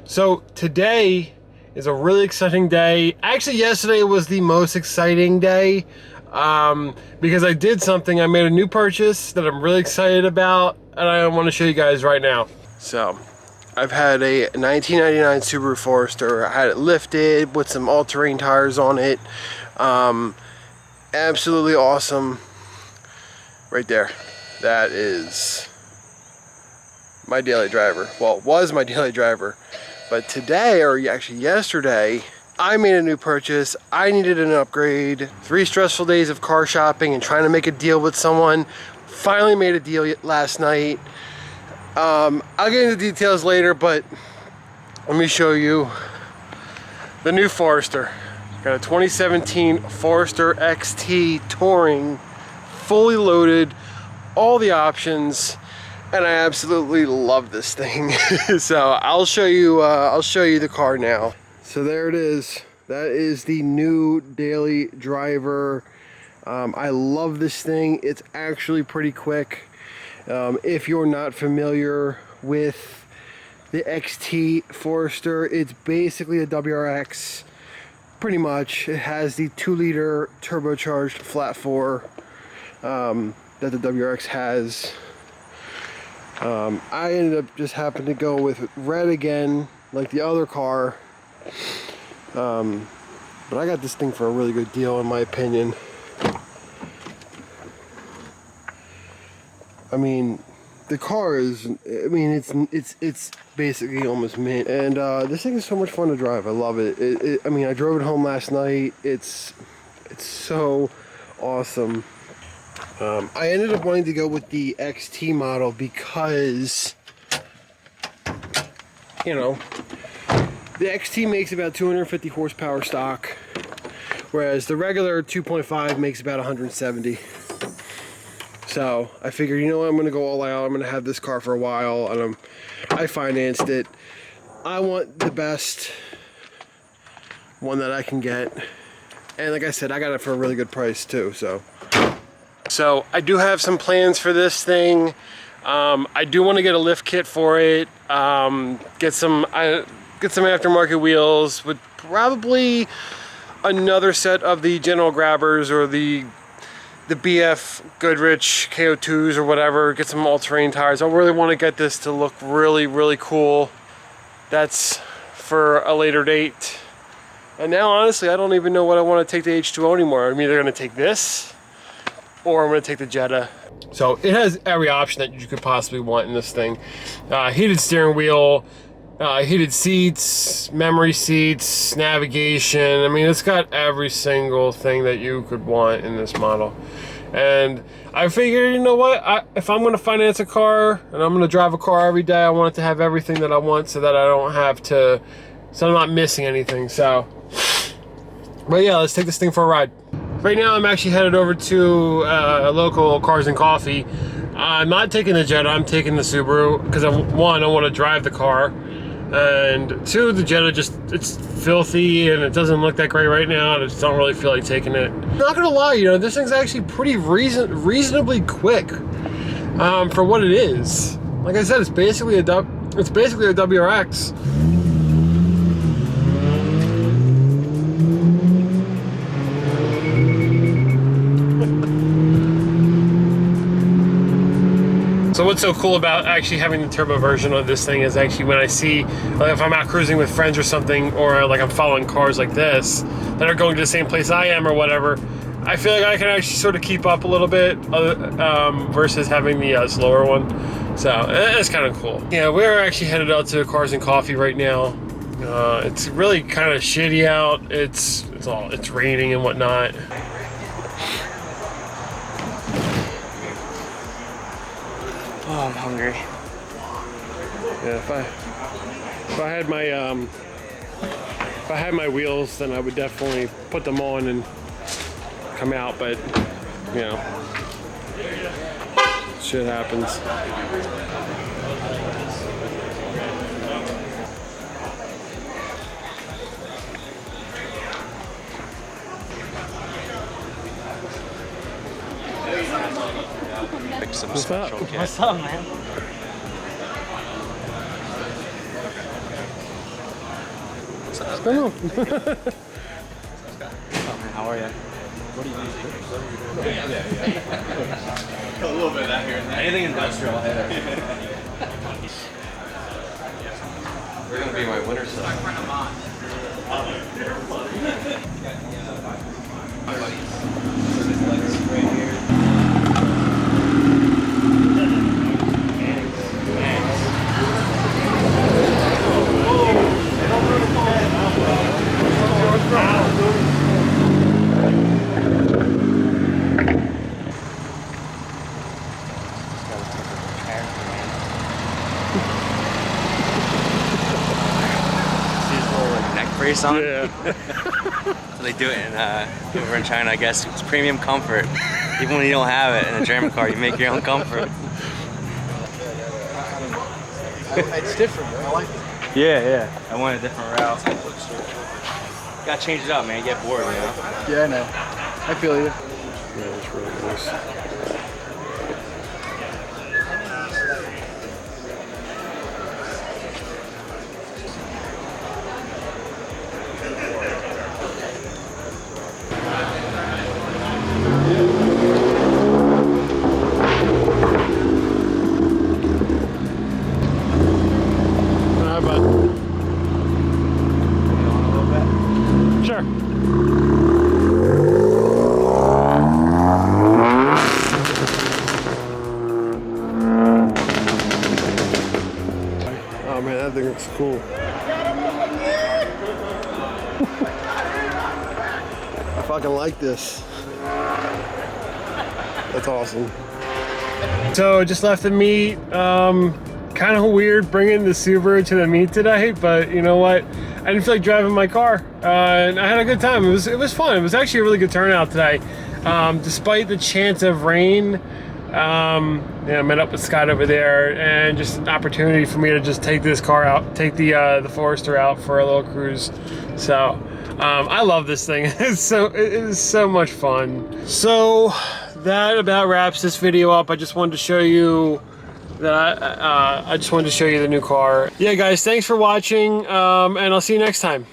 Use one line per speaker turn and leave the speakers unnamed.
So today is a really exciting day. Actually, yesterday was the most exciting day because I did something. I made a new purchase that I'm really excited about, and I want to show you guys right now. So, I've had a 1999 Subaru Forester. I had it lifted with some all-terrain tires on it. Absolutely awesome. Right there. That is my daily driver. Well, it was my daily driver. But today, or actually yesterday, I made a new purchase. I needed an upgrade. 3 stressful days of car shopping and trying to make a deal with someone. Finally made a deal last night. I'll get into details later, but let me show you the new Forester. Got a 2017 Forester XT Touring, fully loaded, all the options. And I absolutely love this thing. So I'll show you the car now. So there it is. That is the new daily driver. I love this thing. It's actually pretty quick. If you're not familiar with the XT Forester, it's basically a WRX. Pretty much. It has the 2-liter turbocharged flat 4 that the WRX has. I ended up just happening to go with red again, like the other car. But I got this thing for a really good deal, in my opinion. I mean, the car is, I mean, it's basically almost mint. And this thing is so much fun to drive. I love it. I mean, I drove it home last night. It's so awesome. I ended up wanting to go with the XT model because, you know, the XT makes about 250 horsepower stock, whereas the regular 2.5 makes about 170. So I figured, you know what, I'm going to go all out. I'm going to have this car for a while, and I financed it. I want the best one that I can get. And like I said, I got it for a really good price too, So I do have some plans for this thing. I do want to get a lift kit for it. Get some aftermarket wheels with probably another set of the General Grabbers or the BF Goodrich KO2s or whatever. Get some all-terrain tires. I really want to get this to look really, really cool. That's for a later date. And now, honestly, I don't even know what I want to take the H2O anymore. I'm either going to take this, or I'm going to take the Jetta. So it has every option that you could possibly want in this thing. Heated steering wheel, heated seats, memory seats, navigation. I mean, it's got every single thing that you could want in this model. And I figured, you know what? If I'm going to finance a car and I'm going to drive a car every day, I want it to have everything that I want so that I don't have to, so I'm not missing anything. So, but yeah, let's take this thing for a ride. Right now, I'm actually headed over to a local Cars and Coffee. I'm not taking the Jetta, I'm taking the Subaru, because one, I want to drive the car, and two, the Jetta it's filthy and it doesn't look that great right now, and I just don't really feel like taking it. Not gonna lie, you know, this thing's actually pretty reasonably quick for what it is. Like I said, it's basically a WRX. So what's so cool about actually having the turbo version of this thing is actually when I see, like if I'm out cruising with friends or something, or like I'm following cars like this that are going to the same place I am or whatever, I feel like I can actually sort of keep up a little bit versus having the slower one. So it's kind of cool. Yeah, we're actually headed out to Cars and Coffee right now. It's really kind of shitty out. It's raining and whatnot.
Oh, I'm hungry.
Yeah, if I had my wheels, then I would definitely put them on and come out, but you know, shit happens.
Some
What's up?
special kit.
What's up, man?
What's going on?
How are you? What do you use? Yeah. A little bit of that here and there. Anything industrial.
They're gonna be my winter stuff.
Brace on.
Yeah.
So they do it in over in China, I guess. It's premium comfort. Even when you don't have it in a German car, you make your own comfort.
It's different, man. I like it.
Yeah. I went a different route. Gotta change it up, man. You get bored, you know?
Yeah, I know. I feel you. Yeah, it's really nice. Sure. Oh man, that thing looks cool. I fucking like this. That's awesome. So just left the meet. Kind of weird bringing the Subaru to the meet today, but you know what? I didn't feel like driving my car, and I had a good time. It was fun. It was actually a really good turnout today, despite the chance of rain. I met up with Scott over there, and just an opportunity for me to just take this car out, take the Forester out for a little cruise. So I love this thing. It is so much fun. So that about wraps this video up. I just wanted to show you that I just wanted to show you the new car. Yeah guys, thanks for watching, and I'll see you next time.